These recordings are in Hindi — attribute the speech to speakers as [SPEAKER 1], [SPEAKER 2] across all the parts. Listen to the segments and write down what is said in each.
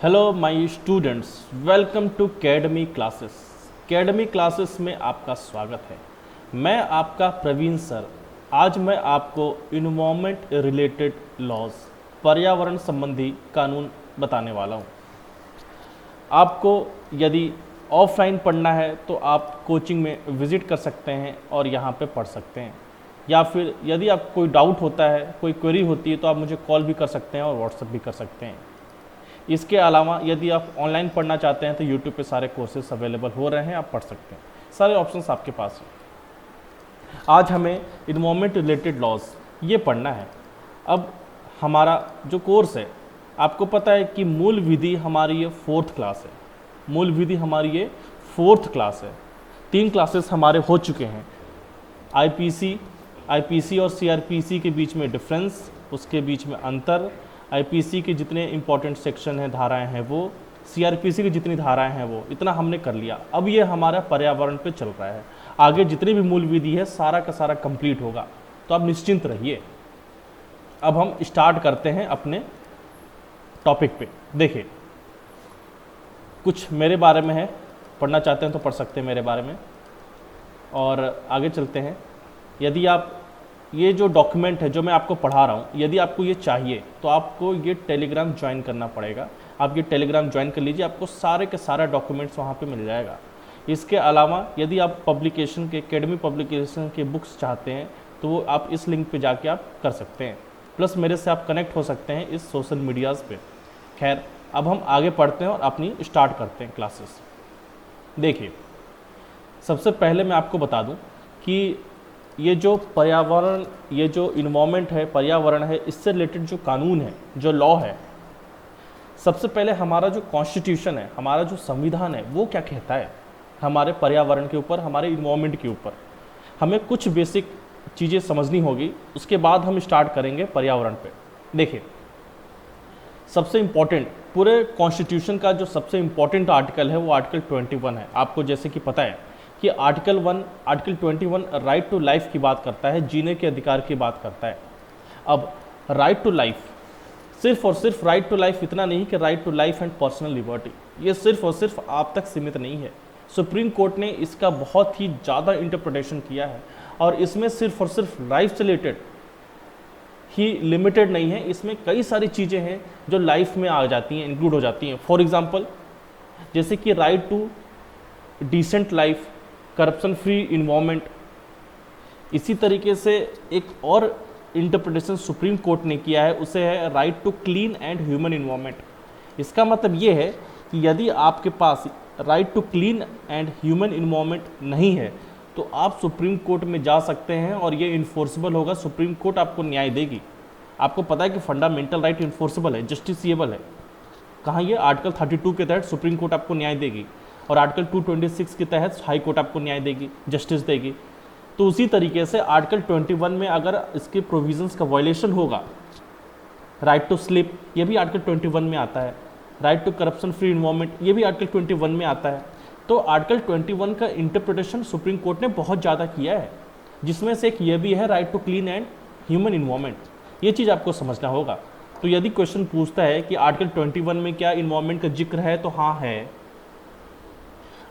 [SPEAKER 1] Hello my students, welcome to academy classes. Academy classes में आपका स्वागत है। मैं आपका प्रवीण सर। आज मैं आपको इन्वायरमेंट रिलेटेड लॉज, पर्यावरण संबंधी कानून बताने वाला हूँ। आपको यदि ऑफलाइन पढ़ना है तो आप कोचिंग में विज़िट कर सकते हैं और यहाँ पे पढ़ सकते हैं, या फिर यदि आपको कोई डाउट होता है, कोई क्वेरी होती है तो आप मुझे कॉल भी कर सकते हैं और व्हाट्सएप भी कर सकते हैं। इसके अलावा यदि आप ऑनलाइन पढ़ना चाहते हैं तो यूट्यूब पे सारे कोर्सेज अवेलेबल हो रहे हैं, आप पढ़ सकते हैं। सारे ऑप्शंस आपके पास हैं। आज हमें इन्वायरमेंट रिलेटेड लॉज ये पढ़ना है। अब हमारा जो कोर्स है, आपको पता है कि मूल विधि हमारी ये 4th क्लास है। मूल विधि हमारी ये 4th क्लास है। 3 क्लासेस हमारे हो चुके हैं। आईपीसी और सीआरपीसी के बीच में डिफरेंस, उसके बीच में अंतर, आईपीसी के जितने इंपॉर्टेंट सेक्शन हैं, धाराएं हैं वो, सीआरपीसी की जितनी धाराएं हैं वो, इतना हमने कर लिया। अब ये हमारा पर्यावरण पे चल रहा है। आगे जितनी भी मूल विधि है सारा का सारा कंप्लीट होगा, तो आप निश्चिंत रहिए। अब हम स्टार्ट करते हैं अपने टॉपिक पे। देखिए, कुछ मेरे बारे में है, पढ़ना चाहते हैं तो पढ़ सकते हैं मेरे बारे में, और आगे चलते हैं। यदि आप ये जो डॉक्यूमेंट है जो मैं आपको पढ़ा रहा हूँ, यदि आपको ये चाहिए तो आपको ये टेलीग्राम ज्वाइन करना पड़ेगा। आप ये टेलीग्राम ज्वाइन कर लीजिए, आपको सारे के सारा डॉक्यूमेंट्स वहाँ पे मिल जाएगा। इसके अलावा यदि आप पब्लिकेशन के, एकेडमी पब्लिकेशन के बुक्स चाहते हैं तो वो आप इस लिंक पे जाके आप कर सकते हैं। प्लस मेरे से आप कनेक्ट हो सकते हैं इस सोशल मीडियाज़ पे। खैर, अब हम आगे पढ़ते हैं और अपनी स्टार्ट करते हैं क्लासेस। देखिए, सबसे पहले मैं आपको बता दूँ कि ये जो पर्यावरण, ये जो इन्वायरमेंट है, पर्यावरण है, इससे रिलेटेड जो कानून है, जो लॉ है, सबसे पहले हमारा जो कॉन्स्टिट्यूशन है, हमारा जो संविधान है, वो क्या कहता है हमारे पर्यावरण के ऊपर, हमारे इन्वायरमेंट के ऊपर। हमें कुछ बेसिक चीज़ें समझनी होगी, उसके बाद हम स्टार्ट करेंगे पर्यावरण पे। देखिए, सबसे इम्पॉर्टेंट पूरे कॉन्स्टिट्यूशन का जो सबसे इम्पॉर्टेंट आर्टिकल है वो आर्टिकल 21 है। आपको जैसे कि पता है कि आर्टिकल 21 राइट टू लाइफ की बात करता है, जीने के अधिकार की बात करता है। अब राइट टू लाइफ, सिर्फ और सिर्फ राइट टू लाइफ इतना नहीं कि right to life and personal liberty, ये सिर्फ और सिर्फ आप तक सीमित नहीं है। सुप्रीम कोर्ट ने इसका बहुत ही ज़्यादा इंटरप्रिटेशन किया है, और इसमें सिर्फ और सिर्फ लाइफ से रिलेटेड ही लिमिटेड नहीं है। इसमें कई सारी चीज़ें हैं जो लाइफ में आ जाती हैं, इंक्लूड हो जाती हैं। फॉर एग्जाम्पल, जैसे कि right to decent life, corruption free environment. इसी तरीके से एक और इंटरप्रिटेशन सुप्रीम कोर्ट ने किया है, उसे है right to clean and human environment. इसका मतलब ये है कि यदि आपके पास right to clean and human environment नहीं है तो आप सुप्रीम कोर्ट में जा सकते हैं और ये इन्फोर्सेबल होगा। सुप्रीम कोर्ट आपको न्याय देगी। आपको पता है कि फंडामेंटल राइट इन्फोर्सेबल है, जस्टिसिएबल है। कहाँ ये? आर्टिकल 32 के तहत सुप्रीम कोर्ट आपको न्याय देगी, और आर्टिकल 226 के तहत हाई कोर्ट आपको न्याय देगी, जस्टिस देगी। तो उसी तरीके से आर्टिकल 21 में अगर इसके प्रोविजंस का वायलेशन होगा, राइट टू स्लीप ये भी आर्टिकल 21 में आता है, right to corruption free environment ये भी आर्टिकल 21 में आता है। तो आर्टिकल 21 का इंटरप्रिटेशन सुप्रीम कोर्ट ने बहुत ज़्यादा किया है, जिसमें से एक ये भी है right to clean and human environment. ये चीज़ आपको समझना होगा। तो यदि क्वेश्चन पूछता है कि आर्टिकल 21 में क्या इन्वायरमेंट का जिक्र है, तो हाँ है।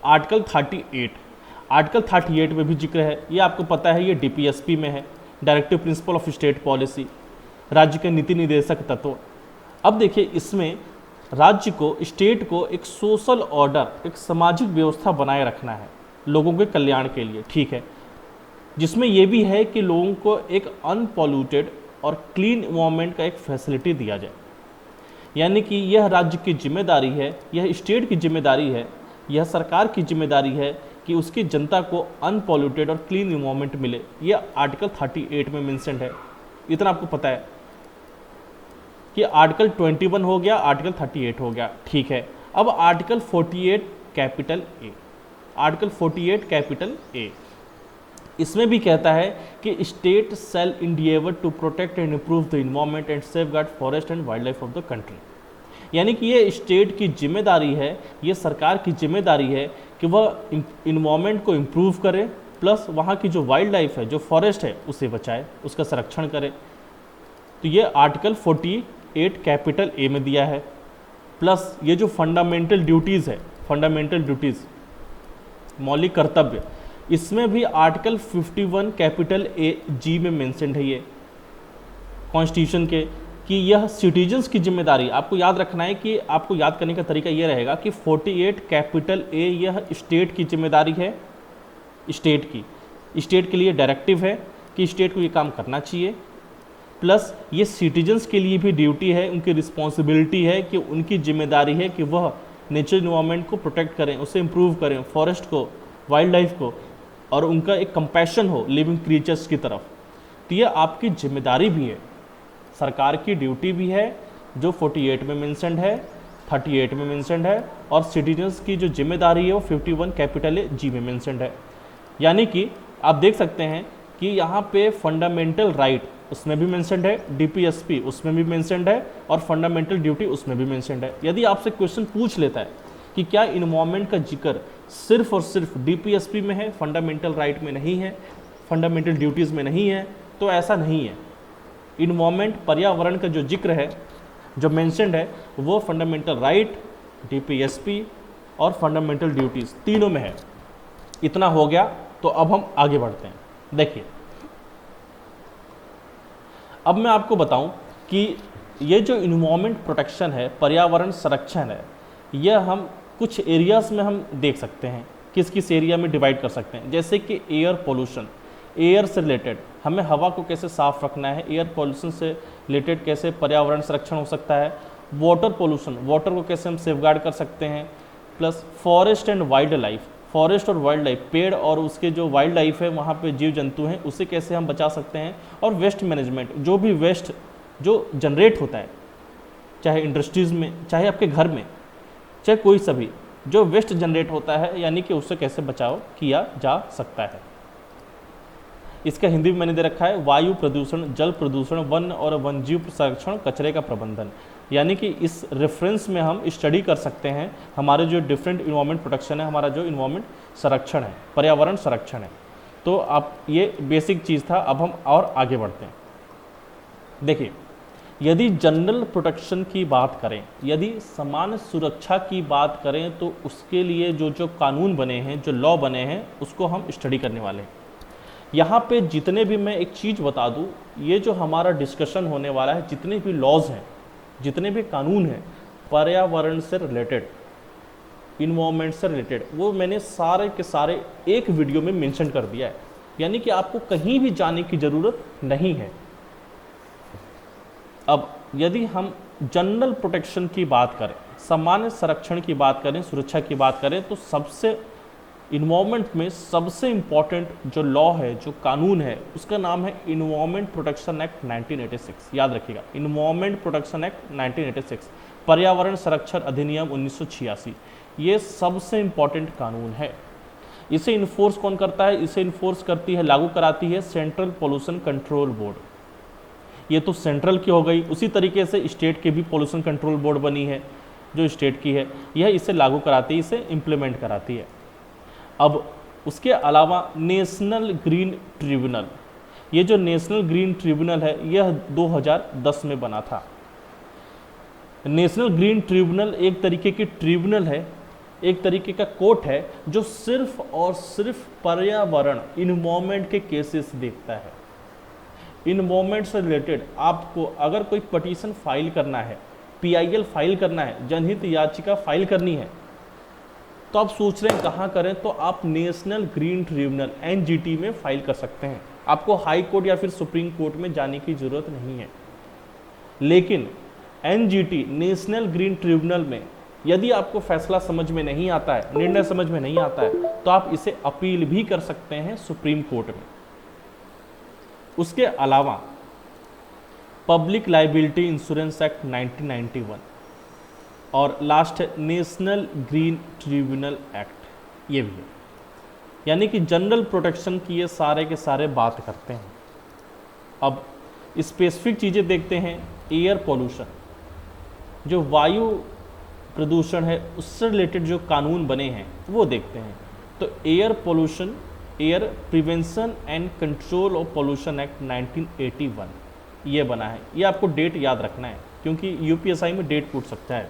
[SPEAKER 1] आर्टिकल 38 में भी जिक्र है। ये आपको पता है, ये डीपीएसपी में है, directive principle of state policy, राज्य के नीति निर्देशक तत्व। अब देखिए, इसमें राज्य को, स्टेट को एक सोशल ऑर्डर, एक सामाजिक व्यवस्था बनाए रखना है लोगों के कल्याण के लिए, ठीक है, जिसमें ये भी है कि लोगों को एक अनपॉल्यूटेड और क्लीन इन्वायरमेंट का एक फैसिलिटी दिया जाए। यानी कि यह राज्य की जिम्मेदारी है, यह स्टेट की जिम्मेदारी है, यह सरकार की जिम्मेदारी है कि उसकी जनता को अनपॉल्यूटेड और क्लीन इन्वायरमेंट मिले। यह आर्टिकल 38 में मेंशन्ड है। इतना आपको पता है कि आर्टिकल 21 हो गया, आर्टिकल 38 हो गया, ठीक है। अब article 48 capital A, article 48 capital A, इसमें भी कहता है कि state shall endeavour to protect and improve the environment and safeguard forest and wild life of the country. यानी कि ये स्टेट की जिम्मेदारी है, ये सरकार की जिम्मेदारी है कि वह इन्वायरमेंट को इम्प्रूव करे, प्लस वहाँ की जो वाइल्ड लाइफ है, जो फॉरेस्ट है, उसे बचाए, उसका संरक्षण करे। तो ये आर्टिकल 48 कैपिटल ए में दिया है। प्लस ये जो फंडामेंटल ड्यूटीज़ है, फंडामेंटल ड्यूटीज़, मौलिक कर्तव्य, इसमें भी आर्टिकल 51 कैपिटल ए जी में मेंशन्ड है ये कॉन्स्टिट्यूशन के, कि यह सिटीजन्स की जिम्मेदारी, आपको याद रखना है कि आपको याद करने का तरीका ये रहेगा कि 48 कैपिटल ए यह स्टेट की जिम्मेदारी है, स्टेट के लिए डायरेक्टिव है कि स्टेट को ये काम करना चाहिए, प्लस ये सिटीजन्स के लिए भी ड्यूटी है, उनकी रिस्पॉन्सिबिलिटी है कि उनकी जिम्मेदारी है कि वह नेचर इन्वायरमेंट को प्रोटेक्ट करें, उसे इम्प्रूव करें, फॉरेस्ट को, वाइल्ड लाइफ को, और उनका एक कंपैशन हो लिविंग क्रिएचर्स की तरफ। तो ये आपकी जिम्मेदारी भी है, सरकार की ड्यूटी भी है, जो 48 में मेंशन्ड है, 38 में मेंशन्ड है, और सिटीजन्स की जो जिम्मेदारी है वो 51 कैपिटल ए जी में मेंशन्ड है। यानी कि आप देख सकते हैं कि यहाँ पे फंडामेंटल राइट उसमें भी मेंशन्ड है, डीपीएसपी उसमें भी मेंशन्ड है, और फंडामेंटल ड्यूटी उसमें भी मेंशन्ड है। यदि आपसे क्वेश्चन पूछ लेता है कि क्या इन्वायरमेंट का जिक्र सिर्फ और सिर्फ डीपीएसपी में है, फंडामेंटल राइट में नहीं है, फंडामेंटल ड्यूटीज़ में नहीं है, तो ऐसा नहीं है। इन्वायरमेंट, पर्यावरण का जो जिक्र है, जो मेंशन्ड है, वो फंडामेंटल राइट, डीपीएसपी और फंडामेंटल ड्यूटीज़ तीनों में है। इतना हो गया, तो अब हम आगे बढ़ते हैं। देखिए, अब मैं आपको बताऊं कि ये जो इन्वायरमेंट प्रोटेक्शन है, पर्यावरण संरक्षण है, यह हम कुछ एरियाज़ में हम देख सकते हैं, किस किस एरिया में डिवाइड कर सकते हैं। जैसे कि एयर पोल्यूशन, एयर से रिलेटेड हमें हवा को कैसे साफ रखना है, एयर पोल्यूशन से रिलेटेड कैसे पर्यावरण संरक्षण हो सकता है। वाटर पोल्यूशन, वाटर को कैसे हम सेफगार्ड कर सकते हैं। Plus forest and wild life, forest और वाइल्ड लाइफ, पेड़ और उसके जो वाइल्ड लाइफ है, वहाँ पे जीव जंतु हैं, उसे कैसे हम बचा सकते हैं। और वेस्ट मैनेजमेंट, जो भी वेस्ट जो जनरेट होता है, चाहे इंडस्ट्रीज़ में, चाहे आपके घर में, चाहे कोई सभी जो वेस्ट जनरेट होता है, यानी कि उससे कैसे बचाव किया जा सकता है। इसका हिंदी में मैंने दे रखा है, वायु प्रदूषण, जल प्रदूषण, वन और वन्यजीव संरक्षण, कचरे का प्रबंधन। यानी कि इस रेफरेंस में हम स्टडी कर सकते हैं हमारे जो डिफरेंट इन्वायरमेंट प्रोटेक्शन है, हमारा जो इन्वायरमेंट संरक्षण है, पर्यावरण संरक्षण है। तो आप ये बेसिक चीज़ था। अब हम और आगे बढ़ते हैं। देखिए, यदि जनरल प्रोटेक्शन की बात करें, यदि सामान्य सुरक्षा की बात करें, तो उसके लिए जो जो कानून बने हैं, जो लॉ बने हैं, उसको हम स्टडी करने वाले हैं। यहाँ पे जितने भी, मैं एक चीज़ बता दूँ, ये जो हमारा डिस्कशन होने वाला है, जितने भी लॉज हैं, जितने भी कानून हैं पर्यावरण से रिलेटेड, इन्वायरमेंट से रिलेटेड, वो मैंने सारे के सारे एक वीडियो में मेंशन कर दिया है। यानी कि आपको कहीं भी जाने की ज़रूरत नहीं है। अब यदि हम जनरल प्रोटेक्शन की बात करें, सामान्य संरक्षण की बात करें, सुरक्षा की बात करें, तो सबसे इन्वायरमेंट में सबसे इम्पॉर्टेंट जो लॉ है, जो कानून है, उसका नाम है इन्वायरमेंट प्रोटेक्शन एक्ट 1986। याद रखिएगा, इन्वायरमेंट प्रोटेक्शन एक्ट 1986, पर्यावरण संरक्षण अधिनियम 1986। ये सबसे इम्पॉर्टेंट कानून है। इसे इन्फोर्स कौन करता है? इसे इन्फोर्स करती है, लागू कराती है सेंट्रल पोल्यूशन कंट्रोल बोर्ड। ये तो सेंट्रल की हो गई। उसी तरीके से स्टेट के भी पोल्यूशन कंट्रोल बोर्ड बनी है, जो स्टेट की है, यह इसे लागू कराती है, इसे इम्प्लीमेंट कराती है। अब उसके अलावा नेशनल ग्रीन ट्रिब्यूनल, ये जो नेशनल ग्रीन ट्रिब्यूनल है, यह 2010 में बना था। नेशनल ग्रीन ट्रिब्यूनल एक तरीके की ट्रिब्यूनल है, एक तरीके का कोर्ट है, जो सिर्फ और सिर्फ पर्यावरण, इन्वायरमेंट के केसेस देखता है। इन्वायरमेंट से रिलेटेड आपको अगर कोई पटिशन फाइल करना है, PIL फाइल करना है, जनहित याचिका फाइल करनी है, तो आप सोच रहे हैं कहाँ करें, तो आप नेशनल ग्रीन ट्रिब्यूनल NGT में फाइल कर सकते हैं। आपको हाई कोर्ट या फिर सुप्रीम कोर्ट में जाने की ज़रूरत नहीं है। लेकिन NGT, नेशनल ग्रीन ट्रिब्यूनल में यदि आपको फैसला समझ में नहीं आता है, निर्णय समझ में नहीं आता है, तो आप इसे अपील भी कर सकते हैं सुप्रीम कोर्ट में। उसके अलावा पब्लिक लाइबिलिटी इंश्योरेंस एक्ट 1991 और लास्ट है नेशनल ग्रीन ट्रिब्यूनल एक्ट, ये भी है। यानी कि जनरल प्रोटेक्शन की ये सारे के सारे बात करते हैं। अब स्पेसिफिक चीज़ें देखते हैं। एयर पोल्यूशन, जो वायु प्रदूषण है, उससे रिलेटेड जो कानून बने हैं वो देखते हैं। तो air pollution, air prevention and control of pollution act 1981 ये बना है। ये आपको डेट याद रखना है, क्योंकि UPSI में डेट पूछ सकता है।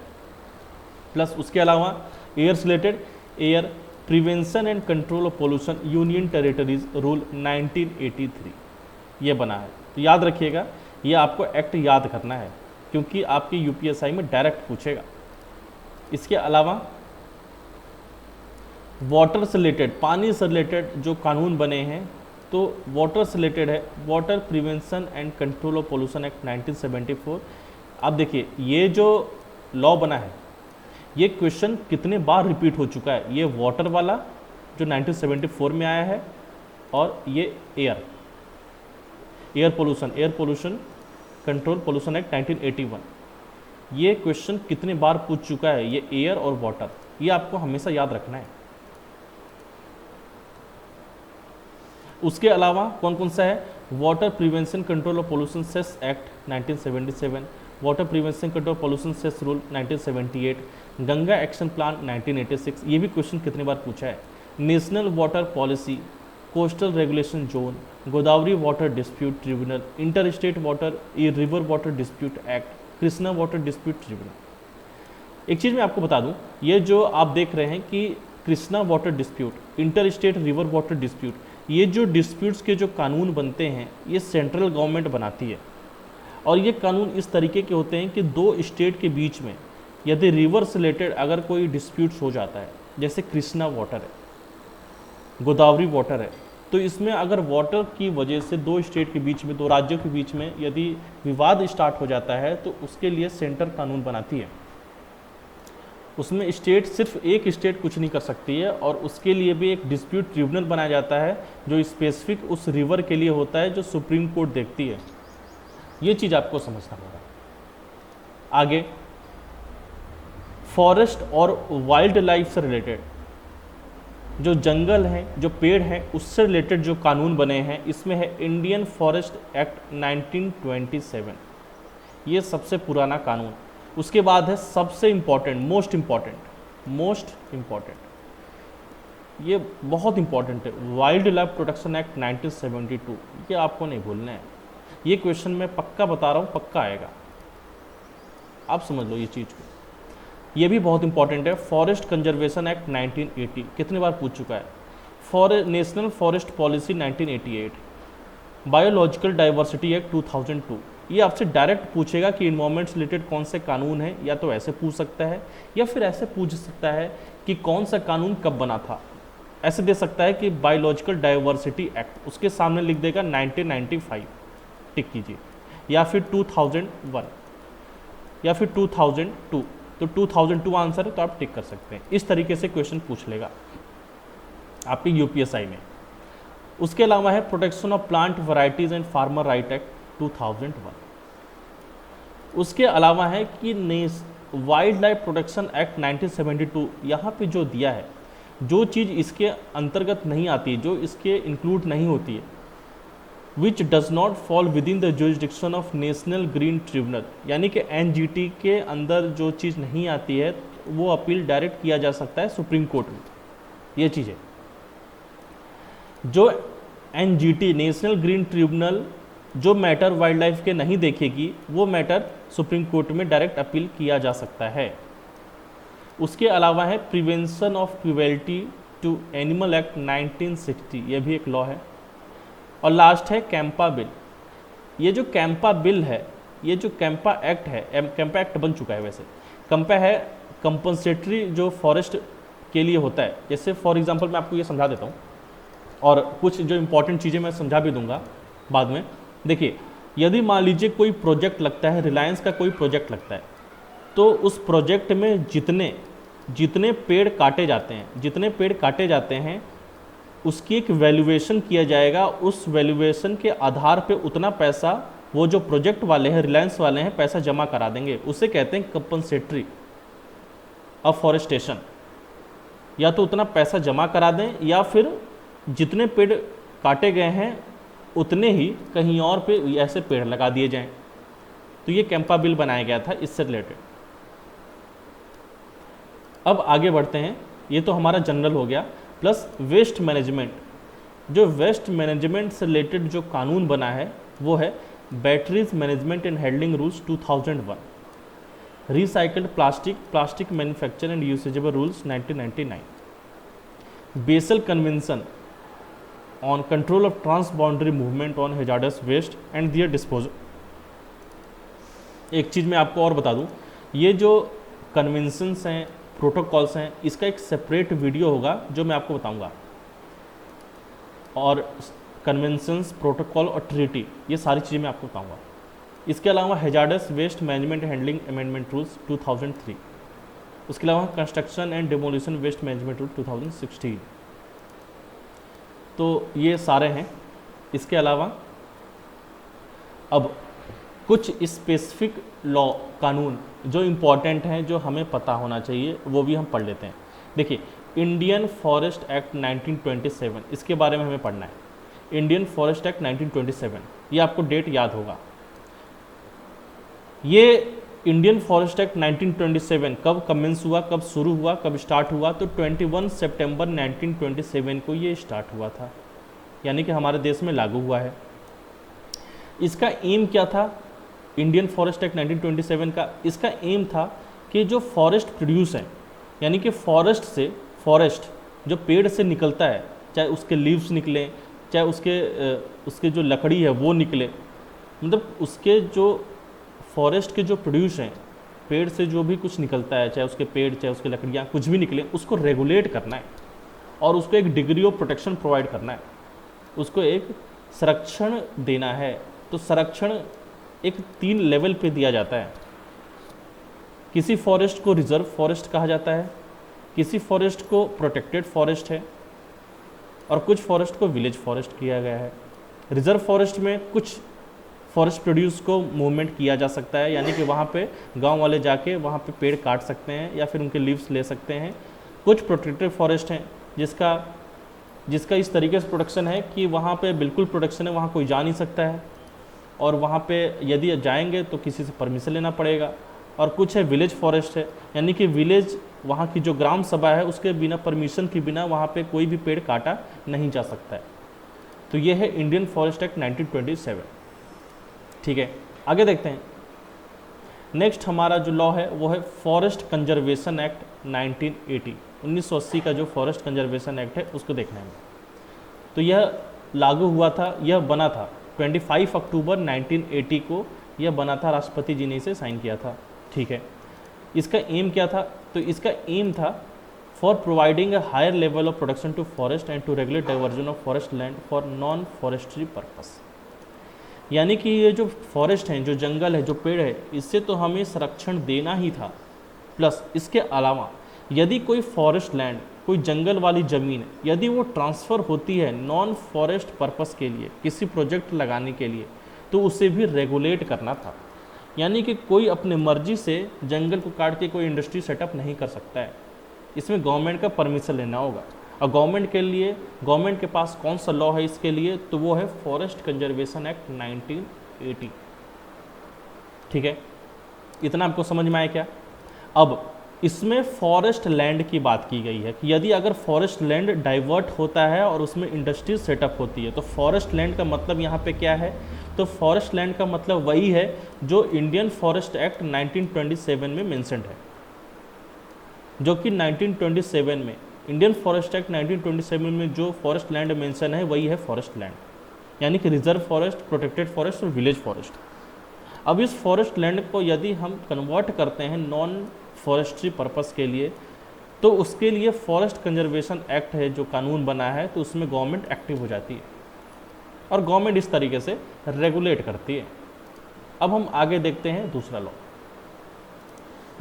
[SPEAKER 1] प्लस उसके अलावा एयर से related air prevention and control of pollution union territories rule 1983 ये बना है। तो याद रखिएगा, ये आपको एक्ट याद करना है क्योंकि आपके यूपीएसआई में डायरेक्ट पूछेगा। इसके अलावा वाटर से रिलेटेड, पानी से रिलेटेड जो कानून बने हैं, तो वाटर से रिलेटेड है water prevention and control of pollution act 1974। अब देखिए ये जो लॉ बना है, ये क्वेश्चन कितने बार रिपीट हो चुका है। ये वाटर वाला जो 1974 में आया है, और ये air pollution control pollution act 1981, ये क्वेश्चन कितने बार पूछ चुका है, ये एयर और वाटर, ये आपको हमेशा याद रखना है। उसके अलावा कौन कौन सा है, water prevention control of pollution cess act 1977, water prevention control pollution cess rule 1978, Ganga action plan 1986, ये भी क्वेश्चन कितने बार पूछा है। National water policy, coastal regulation zone, Godavari water dispute tribunal, inter state water river water dispute act, Krishna water dispute tribunal. एक चीज़ मैं आपको बता दूं, ये जो आप देख रहे हैं कि Krishna water dispute, inter state river water dispute, ये जो डिस्प्यूट्स के जो कानून बनते हैं ये सेंट्रल गवर्नमेंट बनाती है, और ये कानून इस तरीके के होते हैं कि दो स्टेट के बीच में यदि रिवर से रिलेटेड अगर कोई डिस्प्यूट्स हो जाता है, जैसे कृष्णा वाटर है, गोदावरी वाटर है, तो इसमें अगर वाटर की वजह से दो स्टेट के बीच में, दो राज्यों के बीच में यदि विवाद स्टार्ट हो जाता है, तो उसके लिए सेंटर कानून बनाती है। उसमें स्टेट, सिर्फ एक स्टेट कुछ नहीं कर सकती है, और उसके लिए भी एक डिस्प्यूट ट्रिब्यूनल बनाया जाता है जो स्पेसिफिक उस रिवर के लिए होता है, जो सुप्रीम कोर्ट देखती है। ये चीज़ आपको समझना होगा। आगे फॉरेस्ट और वाइल्ड लाइफ से रिलेटेड, जो जंगल हैं, जो पेड़ हैं, उससे रिलेटेड जो कानून बने हैं, इसमें है इंडियन फॉरेस्ट एक्ट 1927, ये सबसे पुराना कानून। उसके बाद है सबसे इम्पॉर्टेंट, मोस्ट इम्पॉर्टेंट, ये बहुत इम्पॉर्टेंट है, वाइल्ड लाइफ प्रोटेक्शन एक्ट 1972, ये आपको नहीं भूलना है। ये क्वेश्चन मैं पक्का बता रहा हूँ, पक्का आएगा, आप समझ लो ये चीज़ को। ये भी बहुत इंपॉर्टेंट है। फॉरेस्ट कंजर्वेशन एक्ट 1980 कितने बार पूछ चुका है। National forest policy 1988, biological diversity act 2002, ये आपसे डायरेक्ट पूछेगा कि इन्वायरमेंट से रिलेटेड कौन से कानून है, या तो ऐसे पूछ सकता है या फिर ऐसे पूछ सकता है कि कौन सा कानून कब बना था। ऐसे दे सकता है कि बायोलॉजिकल डाइवर्सिटी एक्ट, उसके सामने लिख देगा 1995, टिक कीजिए, या फिर 2001 या फिर 2002, तो 2002 आंसर है तो आप टिक कर सकते हैं। इस तरीके से क्वेश्चन पूछ लेगा आपके यूपीएसआई में। उसके अलावा है protection of plant varieties and farmer right act 2001। उसके अलावा है कि वाइल्ड लाइफ प्रोटेक्शन एक्ट 1972, यहाँ पे जो दिया है, जो चीज़ इसके अंतर्गत नहीं आती, जो इसके इंक्लूड नहीं होती है, which does not fall with in the jurisdiction of national green tribunal, यानी कि एनजीटी के अंदर जो चीज़ नहीं आती है वो अपील डायरेक्ट किया जा सकता है सुप्रीम कोर्ट में। ये चीज़ है, जो एनजीटी नेशनल ग्रीन ट्रिब्यूनल जो मैटर वाइल्ड लाइफ के नहीं देखेगी, वो मैटर सुप्रीम कोर्ट में डायरेक्ट अपील किया जा सकता है। उसके अलावा है prevention of cruelty to animal act 1960, ये भी एक लॉ है। और लास्ट है कैंपा बिल। ये जो कैंपा बिल है, ये जो कैंपा एक्ट है, कैंपा एक्ट बन चुका है वैसे, कैंपा है कंपनसेटरी जो फॉरेस्ट के लिए होता है। जैसे फॉर एग्जांपल मैं आपको ये समझा देता हूँ, और कुछ जो इंपॉर्टेंट चीज़ें मैं समझा भी दूंगा बाद में। देखिए, यदि मान लीजिए कोई प्रोजेक्ट लगता है, रिलायंस का कोई प्रोजेक्ट लगता है, तो उस प्रोजेक्ट में जितने पेड़ काटे जाते हैं उसकी एक वैल्यूएशन किया जाएगा। उस वैल्यूएशन के आधार पे उतना पैसा वो जो प्रोजेक्ट वाले हैं, रिलायंस वाले हैं, पैसा जमा करा देंगे। उसे कहते हैं कंपनसेटरी अफॉरेस्टेशन। या तो उतना पैसा जमा करा दें, या फिर जितने पेड़ काटे गए हैं उतने ही कहीं और पे ऐसे पेड़ लगा दिए जाएं। तो ये कैंपा बिल बनाया गया था इससे रिलेटेड। अब आगे बढ़ते हैं, ये तो हमारा जनरल हो गया। प्लस वेस्ट मैनेजमेंट, जो वेस्ट मैनेजमेंट से रिलेटेड जो कानून बना है वो है batteries management and handling rules 2001, recycled plastic manufacture and usable rules 1999, Basel convention on control of transboundary movement on hazardous waste and their disposal. एक चीज़ मैं आपको और बता दूं, ये जो कन्वेंशंस हैं, प्रोटोकॉल्स हैं, इसका एक सेपरेट वीडियो होगा जो मैं आपको बताऊंगा। और कन्वेंशंस, प्रोटोकॉल और ट्रीटी, ये सारी चीज़ें मैं आपको बताऊंगा। इसके अलावा hazardous waste management handling amendment rules 2003, उसके अलावा construction and demolition waste management rule 2016। तो ये सारे हैं। इसके अलावा अब कुछ स्पेसिफिक लॉ, कानून जो इम्पॉर्टेंट हैं, जो हमें पता होना चाहिए, वो भी हम पढ़ लेते हैं। देखिए, इंडियन फॉरेस्ट एक्ट 1927, इसके बारे में हमें पढ़ना है। इंडियन फॉरेस्ट एक्ट 1927, ये आपको डेट याद होगा। ये इंडियन फॉरेस्ट एक्ट 1927 कब कमेंस हुआ, कब शुरू हुआ, कब स्टार्ट हुआ? तो 21 सितंबर 1927 को ये स्टार्ट हुआ था, यानी कि हमारे देश में लागू हुआ है। इसका एम क्या था? इंडियन फॉरेस्ट एक्ट 1927 का इसका एम था कि जो फॉरेस्ट प्रोड्यूस है, यानी कि फॉरेस्ट से, फॉरेस्ट जो पेड़ से निकलता है, चाहे उसके लीव्स निकलें, चाहे उसके जो लकड़ी है वो निकले, मतलब उसके जो फॉरेस्ट के जो प्रोड्यूस हैं, पेड़ से जो भी कुछ निकलता है, चाहे उसके पेड़, चाहे उसकी लकड़ियाँ, कुछ भी निकले, उसको रेगुलेट करना है और उसको एक डिग्री ऑफ प्रोटेक्शन प्रोवाइड करना है, उसको एक संरक्षण देना है। तो संरक्षण एक 3 लेवल पे दिया जाता है। किसी फॉरेस्ट को रिजर्व फॉरेस्ट कहा जाता है, किसी फॉरेस्ट को प्रोटेक्टेड फॉरेस्ट है, और कुछ फॉरेस्ट को विलेज फॉरेस्ट किया गया है। रिजर्व फॉरेस्ट में कुछ फॉरेस्ट प्रोड्यूस को मूवमेंट किया जा सकता है, यानी कि वहाँ पे गांव वाले जाके वहाँ पे पेड़ काट सकते हैं या फिर उनके लीव्स ले सकते हैं। कुछ प्रोटेक्टेड फॉरेस्ट हैं जिसका इस तरीके से प्रोटेक्शन है कि वहाँ पे बिल्कुल प्रोटेक्शन है, वहाँ कोई जा नहीं सकता है, और वहाँ पे यदि जाएंगे तो किसी से परमिशन लेना पड़ेगा। और कुछ है विलेज फॉरेस्ट है, यानी कि विलेज, वहाँ की जो ग्राम सभा है उसके बिना परमिशन के बिना वहाँ पे कोई भी पेड़ काटा नहीं जा सकता है। तो ये है इंडियन फॉरेस्ट एक्ट 1927। ठीक है, आगे देखते हैं। नेक्स्ट हमारा जो लॉ है वो है फॉरेस्ट कंजर्वेशन एक्ट 1980, 1980 का जो फॉरेस्ट कंजर्वेशन एक्ट है उसको देखना है। तो यह लागू हुआ था, यह बना था 25 अक्टूबर 1980 को, यह बना था, राष्ट्रपति जी ने इसे साइन किया था। ठीक है, इसका एम क्या था? तो इसका एम था for providing a higher level of protection to forest and to regulate diversion of forest land for non forestry purpose. यानी कि ये जो फॉरेस्ट हैं, जो जंगल है, जो पेड़ है, इससे तो हमें संरक्षण देना ही था, प्लस इसके अलावा यदि कोई फॉरेस्ट लैंड, कोई जंगल वाली ज़मीन, यदि वो ट्रांसफ़र होती है नॉन फॉरेस्ट पर्पस के लिए, किसी प्रोजेक्ट लगाने के लिए, तो उसे भी रेगुलेट करना था। यानी कि कोई अपने मर्जी से जंगल को काट के कोई इंडस्ट्री सेटअप नहीं कर सकता है, इसमें गवर्नमेंट का परमिशन लेना होगा। और गवर्नमेंट के पास कौन सा लॉ है इसके लिए? तो वो है फॉरेस्ट कंजर्वेशन एक्ट 1980। ठीक है, इतना आपको समझ में आया क्या? अब इसमें फॉरेस्ट लैंड की बात की गई है कि यदि अगर फॉरेस्ट लैंड डाइवर्ट होता है और उसमें इंडस्ट्री सेटअप होती है, तो फॉरेस्ट लैंड का मतलब यहाँ पे क्या है? तो फॉरेस्ट लैंड का मतलब वही है जो इंडियन फॉरेस्ट एक्ट 1927 में मेंशन्ड है, जो कि 1927 में इंडियन फॉरेस्ट एक्ट 1927 में जो फॉरेस्ट लैंड मेंशन है वही है फॉरेस्ट लैंड, यानी कि रिजर्व फॉरेस्ट, प्रोटेक्टेड फॉरेस्ट और विलेज फॉरेस्ट। अब इस फॉरेस्ट लैंड को यदि हम कन्वर्ट करते हैं नॉन फॉरेस्ट्री पर्पस के लिए, तो उसके लिए फॉरेस्ट कंजर्वेशन एक्ट है जो कानून बना है, तो उसमें गवर्नमेंट एक्टिव हो जाती है और गवर्नमेंट इस तरीके से रेगुलेट करती है। अब हम आगे देखते हैं दूसरा लॉ।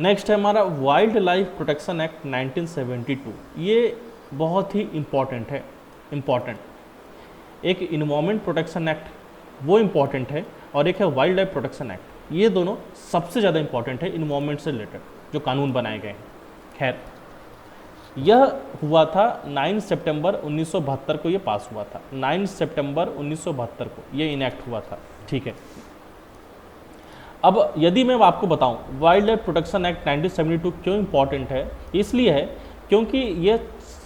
[SPEAKER 1] नेक्स्ट है हमारा वाइल्ड लाइफ प्रोटेक्शन एक्ट 1972। ये बहुत ही इम्पॉर्टेंट है। एक इन्वायरमेंट प्रोटेक्शन एक्ट वो इम्पॉर्टेंट है, और एक है वाइल्ड लाइफ प्रोटेक्शन एक्ट। ये दोनों सबसे ज़्यादा इम्पॉर्टेंट है इन्वायरमेंट से रिलेटेड जो कानून बनाए गए हैं। खैर, यह हुआ था 9 सितंबर 1972 को, ये पास हुआ था 9 सितंबर 1972 को, ये इनैक्ट हुआ था। ठीक है, अब यदि मैं आपको बताऊं वाइल्ड लाइफ प्रोटेक्शन एक्ट 1972 क्यों इंपॉर्टेंट है, इसलिए है क्योंकि ये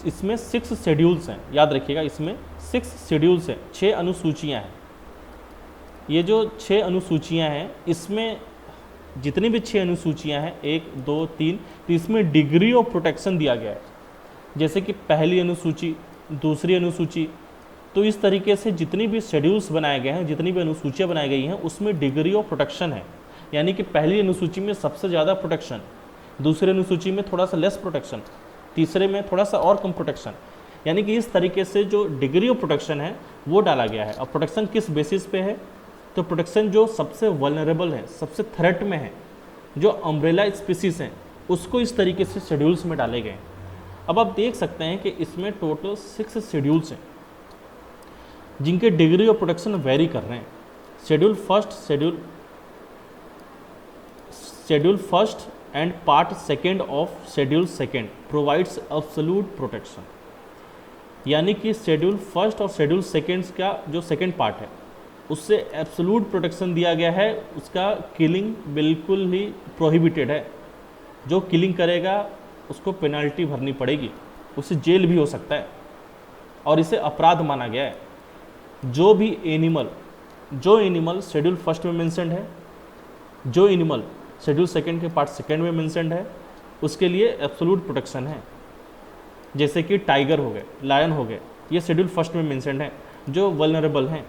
[SPEAKER 1] इसमें 6 शेड्यूल्स हैं। याद रखिएगा, इसमें 6 शेड्यूल्स हैं, 6 अनुसूचियां हैं। ये जो 6 अनुसूचियां हैं, इसमें जितनी भी 6 अनुसूचियां हैं 1, 2, 3, तो इसमें डिग्री ऑफ प्रोटेक्शन दिया गया है। जैसे कि पहली अनुसूची, दूसरी अनुसूची, तो इस तरीके से जितनी भी शेड्यूल्स बनाए गए हैं, जितनी भी अनुसूचियाँ बनाई गई हैं, उसमें डिग्री ऑफ प्रोटेक्शन है। यानी कि पहली अनुसूची में सबसे ज़्यादा प्रोटेक्शन, दूसरी अनुसूची में थोड़ा सा लेस प्रोटेक्शन, तीसरे में थोड़ा सा और कम प्रोटेक्शन। यानी कि इस तरीके से जो डिग्री ऑफ प्रोटेक्शन है वो डाला गया है। और प्रोटेक्शन किस बेसिस पे है? तो प्रोटेक्शन जो सबसे वल्नरेबल है, सबसे थ्रेट में है, जो अम्ब्रेला स्पीसीज हैं, उसको इस तरीके से शेड्यूल्स में डाले गए हैं। अब आप देख सकते हैं कि इसमें टोटल 6 शेड्यूल्स हैं जिनके डिग्री ऑफ प्रोटेक्शन वेरी कर रहे हैं। Schedule first and part second of schedule second provides absolute protection. यानी कि शेड्यूल फर्स्ट और शेड्यूल सेकेंड्स का जो सेकेंड पार्ट है उससे एब्सोल्यूट प्रोटेक्शन दिया गया है। उसका किलिंग बिल्कुल ही प्रोहिबिटेड है। जो किलिंग करेगा उसको पेनल्टी भरनी पड़ेगी, उसे जेल भी हो सकता है और इसे अपराध माना गया है। जो एनिमल शेड्यूल फर्स्ट में मेंशन्ड है, जो एनिमल शेड्यूल सेकेंड के पार्ट सेकेंड में मेंशन्ड है, उसके लिए एब्सोल्यूट प्रोटेक्शन है। जैसे कि टाइगर हो गए, लायन हो गए, ये शेड्यूल फर्स्ट में मेंशन्ड है, जो वल्नरेबल हैं।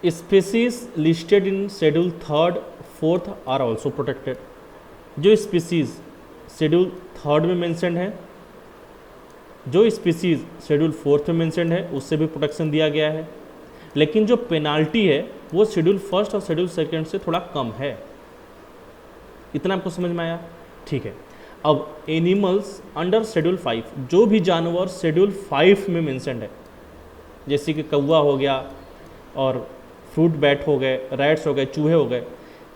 [SPEAKER 1] Species listed in schedule third fourth are also protected. जो स्पीसीज शेड्यूल थर्ड में मेंशन्ड है, जो स्पीसीज शेड्यूल फोर्थ में मेंशन्ड है, उससे भी प्रोटेक्शन दिया गया है। लेकिन जो पेनाल्टी है वो शेड्यूल फर्स्ट और शेड्यूल सेकेंड से थोड़ा कम है। इतना आपको समझ में आया? ठीक है। अब एनिमल्स अंडर शेड्यूल 5, जो भी जानवर शेड्यूल 5 में मेंशन्ड है, जैसे कि कौवा हो गया और फ्रूट बैट हो गए, रैट्स हो गए, चूहे हो गए,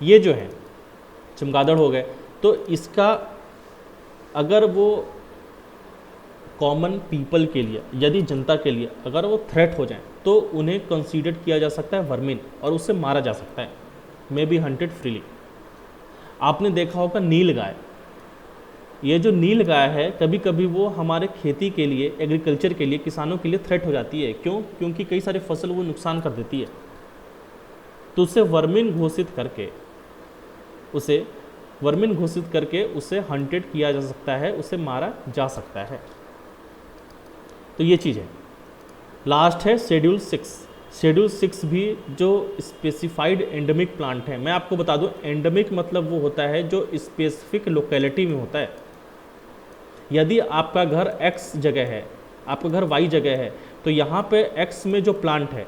[SPEAKER 1] ये जो हैं चमगादड़ हो गए, तो इसका अगर वो कॉमन पीपल के लिए, यदि जनता के लिए अगर वो थ्रेट हो जाए तो उन्हें कंसीडर किया जा सकता है वर्मिन और उससे मारा जा सकता है, मे बी हंटेड फ्रीली। आपने देखा होगा नील गाय, ये जो नील गाय है कभी कभी वो हमारे खेती के लिए, एग्रीकल्चर के लिए, किसानों के लिए थ्रेट हो जाती है। क्यों? क्योंकि कई सारे फसल वो नुकसान कर देती है, तो उसे वर्मिन घोषित करके उसे हंटेड किया जा सकता है, उसे मारा जा सकता है। तो ये चीज़ है। लास्ट है शेड्यूल 6। शेड्यूल 6 भी जो स्पेसिफाइड एंडेमिक प्लांट है। मैं आपको बता दूं, एंडेमिक मतलब वो होता है जो स्पेसिफिक लोकेलिटी में होता है। यदि आपका घर X जगह है, आपका घर Y जगह है, तो यहाँ पे X में जो प्लांट है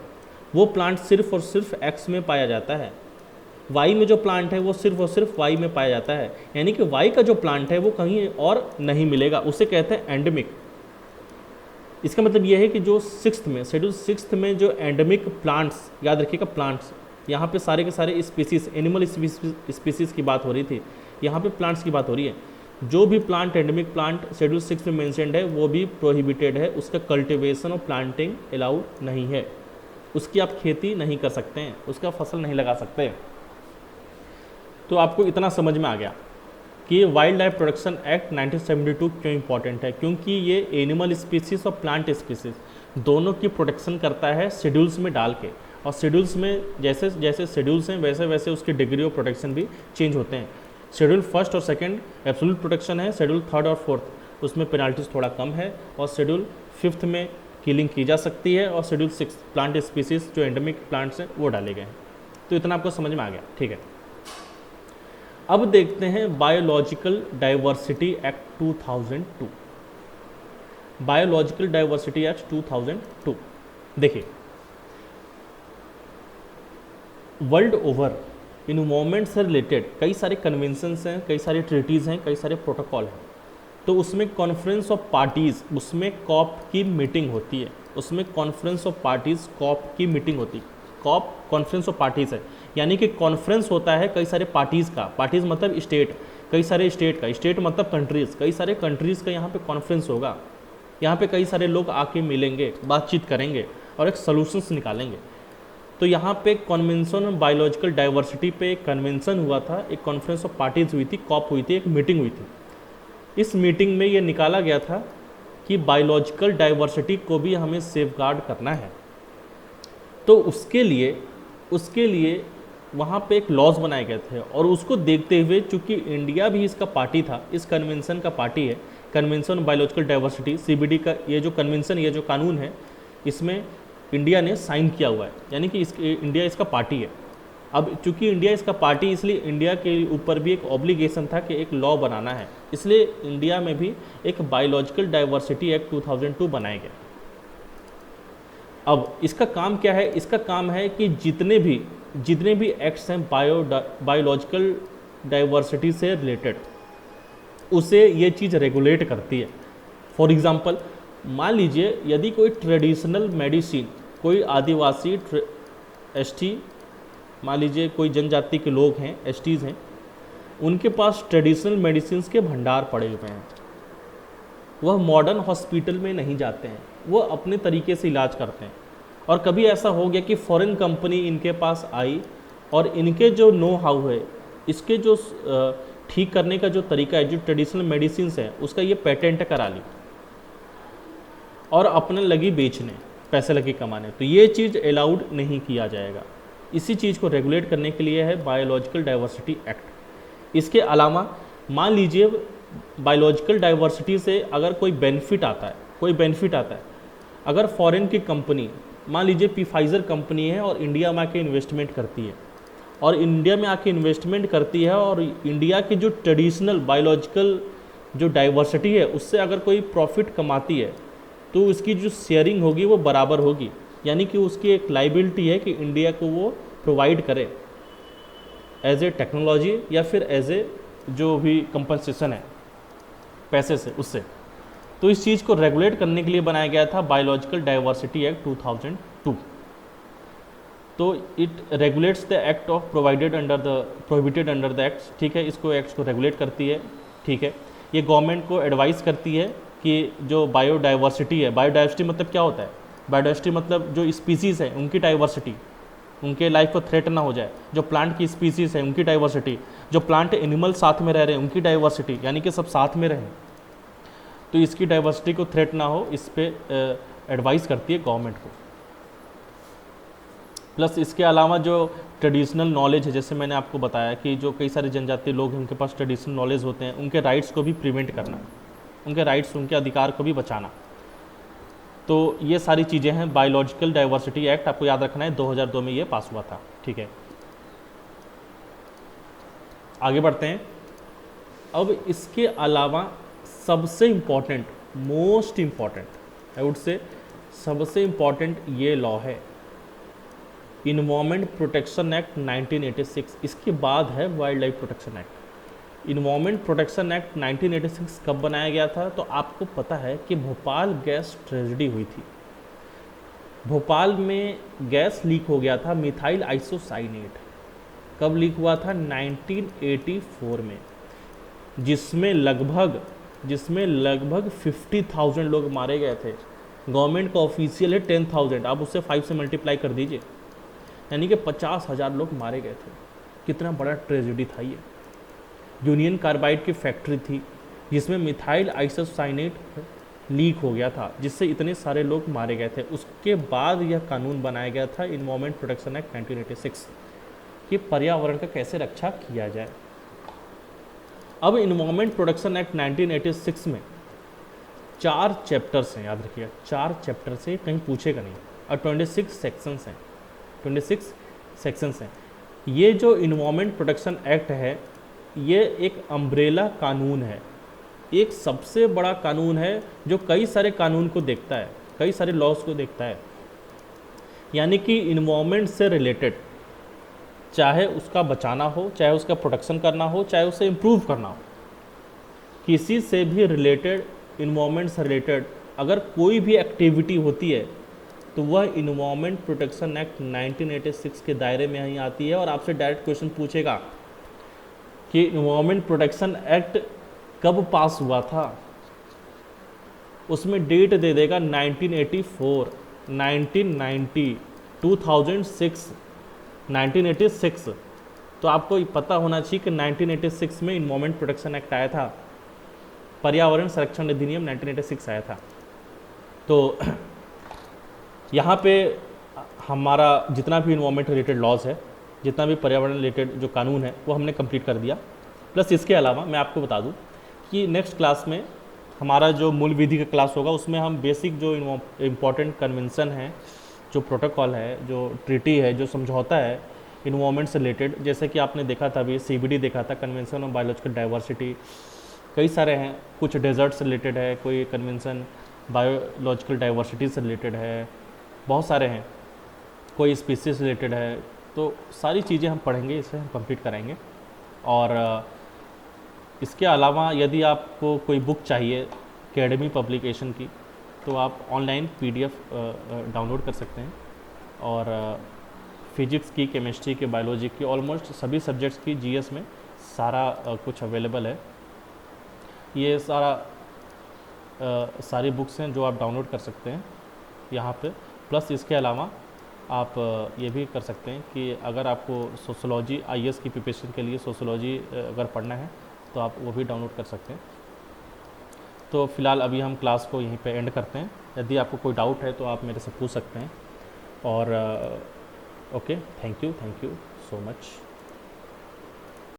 [SPEAKER 1] वो प्लांट सिर्फ और सिर्फ X में पाया जाता है। Y में जो प्लांट है वो सिर्फ और सिर्फ Y में पाया जाता है। यानी कि Y का जो प्लांट है वो कहीं और नहीं मिलेगा, उसे कहते हैं एंडेमिक। इसका मतलब ये है कि जो 6th में, शेड्यूल 6th में जो एंडेमिक प्लांट्स, याद रखिएगा प्लांट्स, यहाँ पे सारे के सारे स्पीसीज, एनिमल स्पीसीज की बात हो रही थी, यहाँ पे प्लांट्स की बात हो रही है। जो भी प्लांट एंडेमिक प्लांट शेड्यूल 6 में मेंशन्ड है वो भी प्रोहिबिटेड है। उसका कल्टिवेशन और प्लांटिंग अलाउड नहीं है, उसकी आप खेती नहीं कर सकते हैं, उसका फसल नहीं लगा सकते। तो आपको इतना समझ में आ गया कि वाइल्ड लाइफ प्रोटेक्शन एक्ट 1972 क्यों इंपॉर्टेंट है। क्योंकि ये एनिमल स्पीसीज और प्लांट स्पीसीज दोनों की प्रोटेक्शन करता है शेड्यूल्स में डाल के। और शेड्यूल्स में जैसे जैसे शेड्यूल्स हैं वैसे वैसे उसकी डिग्री ऑफ प्रोटेक्शन भी चेंज होते हैं। शेड्यूल फर्स्ट और सेकंड एब्सोल्यूट प्रोटेक्शन है, शेड्यूल थर्ड और फोर्थ उसमें पेनाल्टीज थोड़ा कम है, और शेड्यूल फिफ्थ में किलिंग की जा सकती है, और शेड्यूल 6 प्लांट स्पीसीज जो एंडेमिक प्लांट्स हैं वो डाले गए हैं। तो इतना आपको समझ में आ गया, ठीक है। अब देखते हैं biological diversity act 2002। Biological diversity act 2002 देखिए, वर्ल्ड ओवर इन्वायरमेंट से रिलेटेड कई सारे कन्वेंशंस हैं, कई सारे ट्रीटीज़ हैं, कई सारे प्रोटोकॉल हैं। तो उसमें कॉन्फ्रेंस ऑफ पार्टीज़, उसमें कॉप की मीटिंग होती है, उसमें कॉन्फ्रेंस ऑफ पार्टीज़ कॉप की मीटिंग होती है। कॉप कॉन्फ्रेंस ऑफ पार्टीज़ है, यानी कि कॉन्फ्रेंस होता है कई सारे पार्टीज़ का। पार्टीज़ मतलब स्टेट, कई सारे स्टेट का, स्टेट मतलब कंट्रीज़, कई सारे कंट्रीज़ का यहाँ पे कॉन्फ्रेंस होगा। यहाँ पे कई सारे लोग आके मिलेंगे, बातचीत करेंगे और एक सोल्यूशंस निकालेंगे। तो यहाँ पे कन्वेंशन ऑन बायोलॉजिकल डाइवर्सिटी पे एक कन्वेंशन हुआ था, एक कॉन्फ्रेंस ऑफ पार्टीज़ हुई थी, कॉप हुई थी, एक मीटिंग हुई थी। इस मीटिंग में ये निकाला गया था कि बायोलॉजिकल डाइवर्सिटी को भी हमें सेफगार्ड करना है। तो उसके लिए उसके लिए वहाँ पे एक लॉज बनाए गए थे, और उसको देखते हुए चूंकि इंडिया भी इसका पार्टी था, इस कन्वेंशन का पार्टी है, convention on biological diversity CBD का ये जो कन्वेंशन, ये जो कानून है, इसमें इंडिया ने साइन किया हुआ है, यानी कि इंडिया इसका पार्टी है। अब चूंकि इंडिया इसका पार्टी, इसलिए इंडिया के ऊपर भी एक ऑब्लिगेशन था कि एक लॉ बनाना है, इसलिए इंडिया में भी एक बायोलॉजिकल डाइवर्सिटी एक्ट 2002 बनाया गया। अब इसका काम क्या है? इसका काम है कि जितने भी एक्ट्स हैं बायोलॉजिकल डाइवर्सिटी से रिलेटेड, उसे ये चीज़ रेगुलेट करती है। फॉर एग्जांपल, मान लीजिए यदि कोई ट्रेडिशनल मेडिसिन, कोई आदिवासी ST, मान लीजिए कोई जनजाति के लोग हैं, STs हैं, उनके पास ट्रेडिशनल मेडिसिन के भंडार पड़े हुए हैं, वह मॉडर्न हॉस्पिटल में नहीं जाते हैं, वो अपने तरीके से इलाज करते हैं। और कभी ऐसा हो गया कि फॉरेन कंपनी इनके पास आई और इनके जो नो हाउ है, इसके जो ठीक करने का जो तरीका है, जो ट्रेडिशनल मेडिसिन है, उसका ये पेटेंट करा ली और अपने लगी बेचने, पैसे लगी कमाने, तो ये चीज़ अलाउड नहीं किया जाएगा। इसी चीज़ को रेगुलेट करने के लिए है बायोलॉजिकल डाइवर्सिटी एक्ट। इसके अलावा मान लीजिए बायोलॉजिकल डाइवर्सिटी से अगर कोई बेनिफिट आता है, अगर फॉरेन की कंपनी, मान लीजिए फाइजर कंपनी है और इंडिया में आके इन्वेस्टमेंट करती है, और इंडिया की जो ट्रेडिशनल बायोलॉजिकल जो डाइवर्सिटी है उससे अगर कोई प्रॉफिट कमाती है, तो उसकी जो शेयरिंग होगी वो बराबर होगी, यानी कि उसकी एक लाइबिलिटी है कि इंडिया को वो प्रोवाइड करे एज ए टेक्नोलॉजी या फिर एज ए जो भी कंपनसेशन है पैसे से, उससे। तो इस चीज़ को रेगुलेट करने के लिए बनाया गया था बायोलॉजिकल डाइवर्सिटी एक्ट 2002। तो it regulates the act of prohibited under the acts, ठीक है, इसको एक्ट्स को रेगुलेट करती है, ठीक है। ये गवर्नमेंट को एडवाइस करती है कि जो बायोडाइवर्सिटी है, बायोडाइवर्सिटी मतलब क्या होता है? बायोडाइवर्सिटी मतलब जो स्पीसीज़ है उनकी डाइवर्सिटी, उनके लाइफ को थ्रेट ना हो जाए, जो प्लांट की स्पीसीज़ है उनकी डाइवर्सिटी, जो प्लांट एनिमल साथ में रह रहे हैं उनकी डाइवर्सिटी, यानी कि सब साथ में रहें, तो इसकी डाइवर्सिटी को थ्रेट ना हो, इस पे एडवाइस करती है गवर्नमेंट को। प्लस इसके अलावा जो ट्रेडिशनल नॉलेज है, जैसे मैंने आपको बताया कि जो कई सारे जनजातीय लोग हैं उनके पास ट्रेडिशनल नॉलेज होते हैं, उनके राइट्स को भी प्रिवेंट करना, उनके राइट्स, उनके अधिकार को भी बचाना। तो ये सारी चीज़ें हैं। बायोलॉजिकल डाइवर्सिटी एक्ट आपको याद रखना है, 2002 में ये पास हुआ था, ठीक है। आगे बढ़ते हैं। अब इसके अलावा सबसे important, most important, I would say सबसे इम्पॉर्टेंट ये लॉ है इन्वायरमेंट प्रोटेक्शन एक्ट 1986। इसके बाद है wild life protection act. Environment protection act 1986 कब बनाया गया था? तो आपको पता है कि भोपाल गैस ट्रेजेडी हुई थी। भोपाल में गैस लीक हो गया था, मिथाइल आइसोसाइनेट। कब लीक हुआ था? 1984 में, जिसमें लगभग 50,000 लोग मारे गए थे। गवर्नमेंट का ऑफिशियल है 10,000, आप उससे 5 से मल्टीप्लाई कर दीजिए, यानी कि 50,000 लोग मारे गए थे। कितना बड़ा ट्रेजेडी था ये। यूनियन कार्बाइड की फैक्ट्री थी जिसमें मिथाइल आइसोसाइनेट लीक हो गया था, जिससे इतने सारे लोग मारे गए थे। उसके बाद यह कानून बनाया गया था इन्वायरमेंट प्रोटेक्शन एक्ट 1986 कि पर्यावरण का कैसे रक्षा किया जाए। अब इन्वायरमेंट प्रोटेक्शन एक्ट 1986 में 4 चैप्टर्स हैं, याद रखिएगा 4 चैप्टर्स हैं, कहीं पूछेगा नहीं, और 26 सेक्शंस हैं। 26 सेक्शंस हैं। ये जो इन्वायरमेंट प्रोटेक्शन एक्ट है, ये एक अम्ब्रेला कानून है, एक सबसे बड़ा कानून है जो कई सारे कानून को देखता है, कई सारे लॉज को देखता है। यानी कि इन्वायरमेंट से रिलेटेड, चाहे उसका बचाना हो, चाहे उसका प्रोटेक्शन करना हो, चाहे उसे इम्प्रूव करना हो, किसी से भी रिलेटेड, इन्वायरमेंट से रिलेटेड अगर कोई भी एक्टिविटी होती है तो वह इन्वायरमेंट प्रोटेक्शन एक्ट 1986 के दायरे में ही आती है। और आपसे डायरेक्ट क्वेश्चन पूछेगा कि इन्वायरमेंट प्रोटेक्शन एक्ट कब पास हुआ था, उसमें डेट दे देगा 1984, 1990, 2006, 1986। तो आपको पता होना चाहिए कि 1986 में इन्वायरमेंट प्रोटेक्शन एक्ट आया था, पर्यावरण संरक्षण अधिनियम 1986 आया था। तो यहाँ पे हमारा जितना भी इन्वायरमेंट रिलेटेड लॉज है, जितना भी पर्यावरण रिलेटेड जो कानून है वो हमने कंप्लीट कर दिया। प्लस इसके अलावा मैं आपको बता दूं कि नेक्स्ट क्लास में हमारा जो मूल विधि का क्लास होगा उसमें हम बेसिक जो इम्पोर्टेंट कन्वेंसन है, जो प्रोटोकॉल है, जो ट्रीटी है, जो समझौता है इन्वायरमेंट से रिलेटेड, जैसे कि आपने देखा था अभी CBD देखा था, कन्वेंशन ऑन बायोलॉजिकल डाइवर्सिटी, कई सारे हैं, कुछ डेजर्ट से रिलेटेड है, कोई कन्वेंशन बायोलॉजिकल डाइवर्सिटी से रिलेटेड है, बहुत सारे हैं, कोई स्पीसीज से रिलेटेड है। तो सारी चीज़ें हम पढ़ेंगे, इसे हम कंप्लीट कराएंगे। और इसके अलावा यदि आपको कोई बुक चाहिए एकेडमी पब्लिकेशन की, तो आप ऑनलाइन PDF डाउनलोड कर सकते हैं। और फिजिक्स की, केमिस्ट्री की, बायोलॉजी की, ऑलमोस्ट सभी सब्जेक्ट्स की GS में सारा कुछ अवेलेबल है। ये सारी बुक्स हैं जो आप डाउनलोड कर सकते हैं यहाँ पे। प्लस इसके अलावा आप ये भी कर सकते हैं कि अगर आपको सोशोलॉजी IAS की प्रिपरेशन के लिए सोशोलॉजी अगर पढ़ना है तो आप वो भी डाउनलोड कर सकते हैं। तो फ़िलहाल अभी हम क्लास को यहीं पे एंड करते हैं। यदि आपको कोई डाउट है तो आप मेरे से पूछ सकते हैं। और okay, thank you so much.